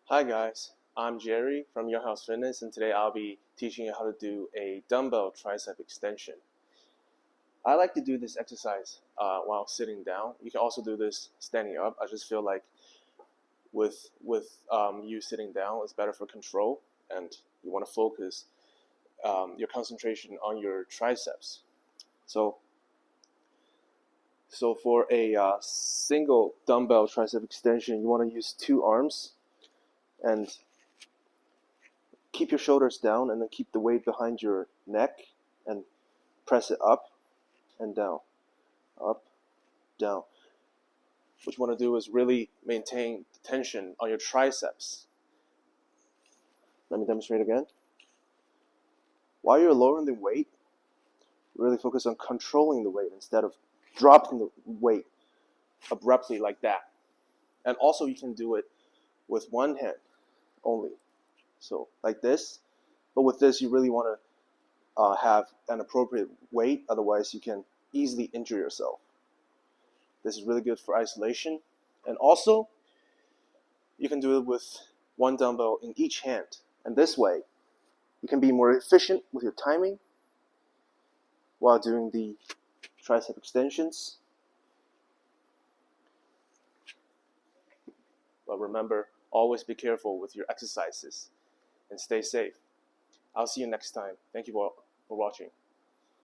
Hi guys, I'm Jerry from Your House Fitness, and today I'll be teaching you how to do a dumbbell tricep extension. I like to do this exercise while sitting down. You can also do this standing up. I just feel like with you sitting down, it's better for control, and you want to focus your concentration on your triceps. So for a single dumbbell tricep extension, you want to use two arms and keep your shoulders down, and then keep the weight behind your neck and press it up and down, up, down. What you want to do is really maintain the tension on your triceps. Let me demonstrate again. While you're lowering the weight, really focus on controlling the weight instead of dropping the weight abruptly like that. And also you can do it with one hand only. So like this. But with this, you really want to have an appropriate weight, otherwise you can easily injure yourself. This is really good for isolation, and also you can do it with one dumbbell in each hand, and this way you can be more efficient with your timing while doing the tricep extensions. But remember, always be careful with your exercises and stay safe. I'll see you next time. Thank you for watching.